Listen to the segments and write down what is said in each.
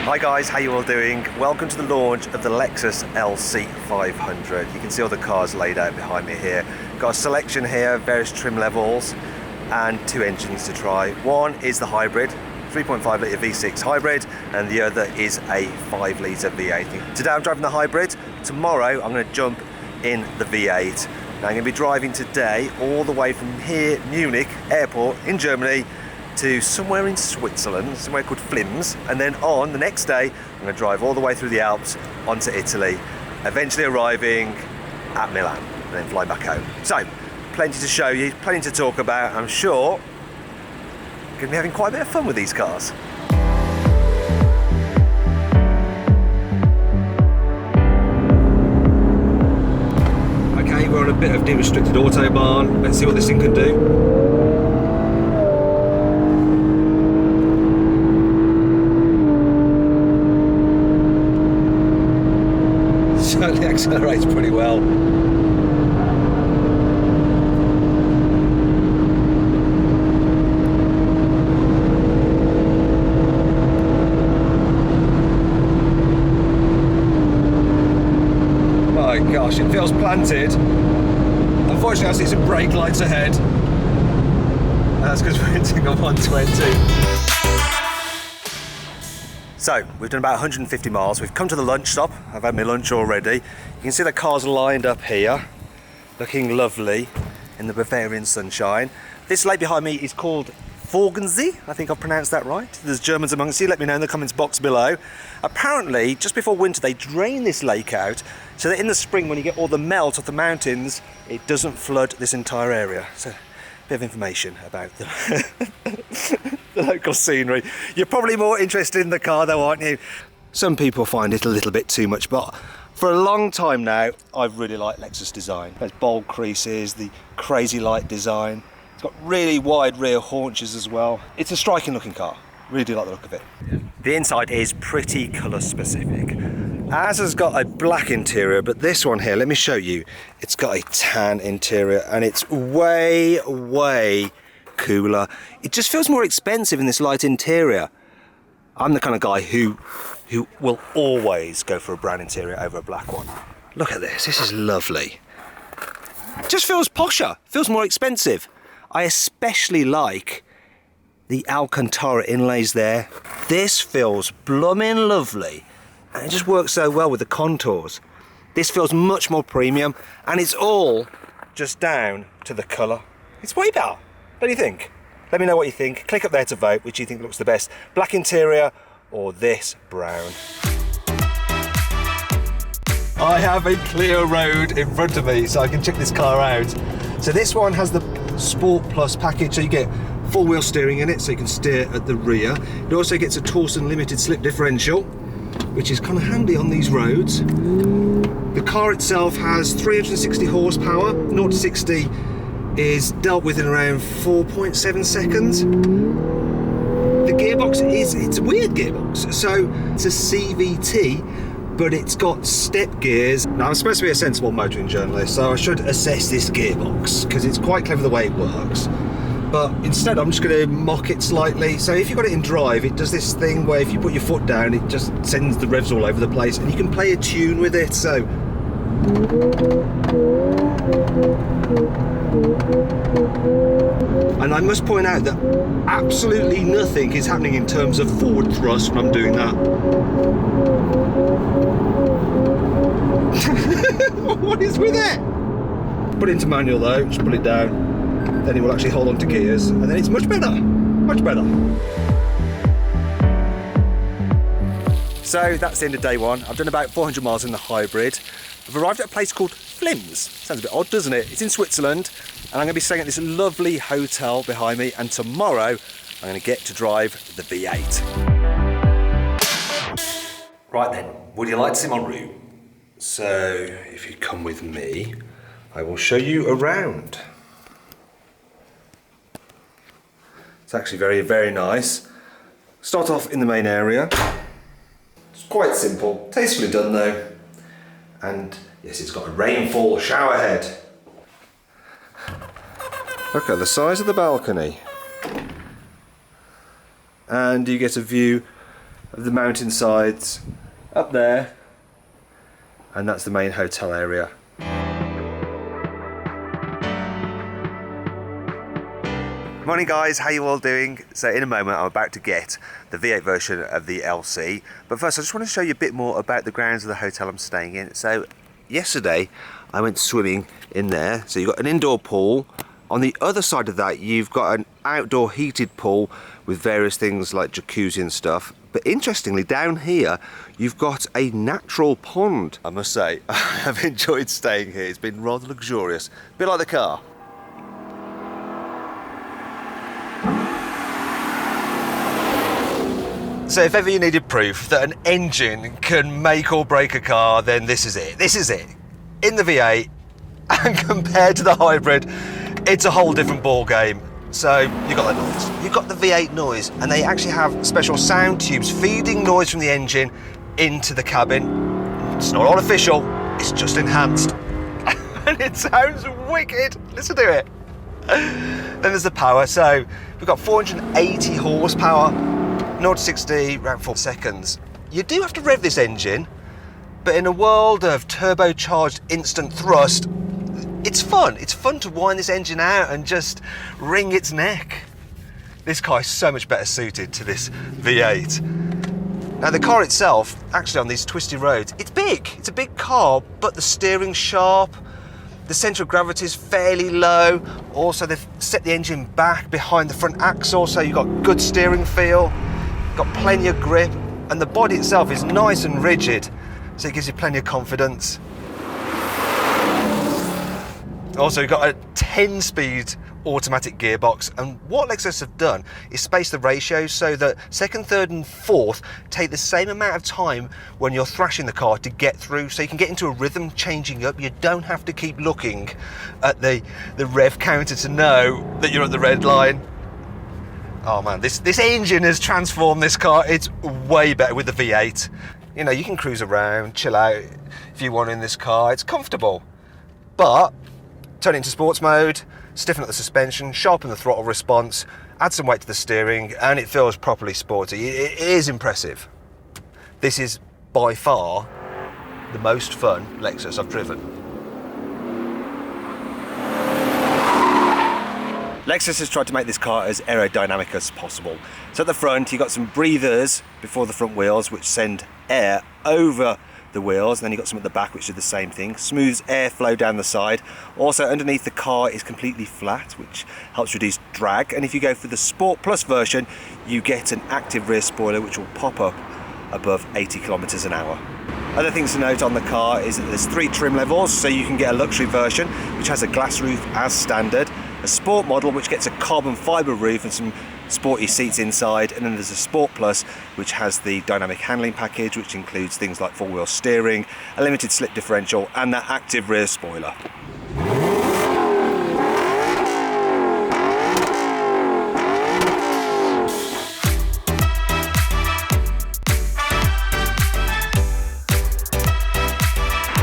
Hi guys, how you all doing? Welcome to the launch of the Lexus LC500. You can see all the cars laid out behind me here. Got a selection here, various trim levels and two engines to try. One is the hybrid, 3.5 litre V6 hybrid, and the other is a 5 litre V8. Today I'm driving the hybrid. Tomorrow I'm going to jump in the V8. Now I'm going to be driving today all the way from here, Munich airport in Germany, to somewhere in Switzerland, somewhere called Flims, and then on the next day I'm going to drive all the way through the Alps onto Italy, eventually arriving at Milan and then fly back home. So plenty to show you, plenty to talk about. I'm sure I'm going to be having quite a bit of fun with these cars. Okay, we're on a bit of de-restricted autobahn. Let's see what this thing can do. Certainly accelerates pretty well. My gosh, it feels planted. Unfortunately, I see some brake lights ahead. That's because we're hitting on 120. So, we've done about 150 miles. We've come to the lunch stop. I've had my lunch already. You can see the cars lined up here, looking lovely in the Bavarian sunshine. This lake behind me is called Forgensee. I think I've pronounced that right. There's Germans amongst you. Let me know in the comments box below. Apparently, just before winter, they drain this lake out so that in the spring, when you get all the melt off the mountains, it doesn't flood this entire area. So, a bit of information about the local scenery. You're probably more interested in the car though, aren't you? Some people find it a little bit too much, but for a long time now, I've really liked Lexus design. There's bold creases, the crazy light design. It's got really wide rear haunches as well. It's a striking looking car. Really do like the look of it. The inside is pretty colour specific. Ours has got a black interior, but this one here, let me show you. It's got a tan interior and it's way cooler. It just feels more expensive in this light interior. I'm the kind of guy who will always go for a brown interior over a black one. Look at this is lovely. It just feels posher, feels more expensive. I especially like the Alcantara inlays there. This feels blooming lovely. And it just works so well with the contours. This feels much more premium, and it's all just down to the colour. It's way better. What do you think? Let me know what you think. Click up there to vote which you think looks the best. Black interior or this brown. I have a clear road in front of me so I can check this car out. So this one has the Sport Plus package, so you get four-wheel steering in it so you can steer at the rear. It also gets a Torsen limited slip differential, which is kind of handy on these roads. The car itself has 360 horsepower, 0 to 60 is dealt with in around 4.7 seconds. The gearbox it's a weird gearbox. So it's a CVT, but it's got step gears. Now I'm supposed to be a sensible motoring journalist, so I should assess this gearbox because it's quite clever the way it works. But instead I'm just going to mock it slightly. So if you've got it in drive, it does this thing where if you put your foot down, it just sends the revs all over the place and you can play a tune with it. So and I must point out that absolutely nothing is happening in terms of forward thrust when I'm doing that. What is with it? Put it into manual though, just pull it down. Then it will actually hold on to gears, and then it's much better, much better. So that's the end of day one. I've done about 400 miles in the hybrid. I've arrived at a place called Flims. Sounds a bit odd, doesn't it? It's in Switzerland, and I'm going to be staying at this lovely hotel behind me, and tomorrow I'm going to get to drive the V8. Right then, would you like to see my route? So if you come with me, I will show you around. It's actually very nice. Start off in the main area. It's quite simple, tastefully done though. And yes, it's got a rainfall shower head. Look at the size of the balcony. And you get a view of the mountainsides up there, and that's the main hotel area. Morning guys, how you all doing? So in a moment I'm about to get the V8 version of the LC, but first I just want to show you a bit more about the grounds of the hotel I'm staying in. So yesterday I went swimming in there, so you've got an indoor pool. On the other side of that you've got an outdoor heated pool with various things like jacuzzi and stuff. But interestingly, down here you've got a natural pond. I must say, I've enjoyed staying here. It's been rather luxurious, a bit like the car. So if ever you needed proof that an engine can make or break a car, then this is it. This is it. In the V8, and compared to the hybrid, it's a whole different ball game. So you've got that noise. You've got the V8 noise, and they actually have special sound tubes feeding noise from the engine into the cabin. It's not artificial, it's just enhanced. And it sounds wicked. Listen to it. Then there's the power. So we've got 480 horsepower. 0 to 60 around 4 seconds. You do have to rev this engine, but in a world of turbocharged instant thrust, it's fun. It's fun to wind this engine out and just wring its neck. This car is so much better suited to this V8. Now the car itself, actually on these twisty roads, it's big. It's a big car, but the steering's sharp. The centre of gravity is fairly low. Also, they've set the engine back behind the front axle, so you've got good steering feel. Got plenty of grip, and the body itself is nice and rigid, so it gives you plenty of confidence. Also, you've got a 10-speed automatic gearbox, and what Lexus have done is space the ratios so that second, third and fourth take the same amount of time when you're thrashing the car to get through, so you can get into a rhythm changing up. You don't have to keep looking at the rev counter to know that you're at the red line. Oh man, this engine has transformed this car. It's way better with the V8. You know, you can cruise around, chill out if you want in this car. It's comfortable. But turn it into sports mode, stiffen up the suspension, sharpen the throttle response, add some weight to the steering, and it feels properly sporty. It is impressive. This is by far the most fun Lexus I've driven. Lexus has tried to make this car as aerodynamic as possible. So at the front you've got some breathers before the front wheels which send air over the wheels, and then you've got some at the back which do the same thing. Smooths airflow down the side. Also underneath the car is completely flat, which helps reduce drag, and if you go for the Sport Plus version you get an active rear spoiler which will pop up above 80 kilometers an hour. Other things to note on the car is that there's 3 trim levels, so you can get a luxury version which has a glass roof as standard, a sport model which gets a carbon fibre roof and some sporty seats inside, and then there's a Sport Plus which has the dynamic handling package which includes things like 4-wheel steering, a limited slip differential and that active rear spoiler.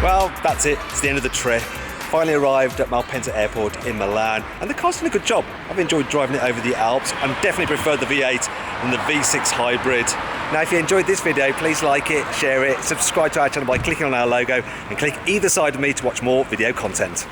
Well, that's it. It's the end of the trip. Finally arrived at Malpensa Airport in Milan, and the car's done a good job. I've enjoyed driving it over the Alps and definitely preferred the V8 than the V6 hybrid. Now, if you enjoyed this video, please like it, share it, subscribe to our channel by clicking on our logo, and click either side of me to watch more video content.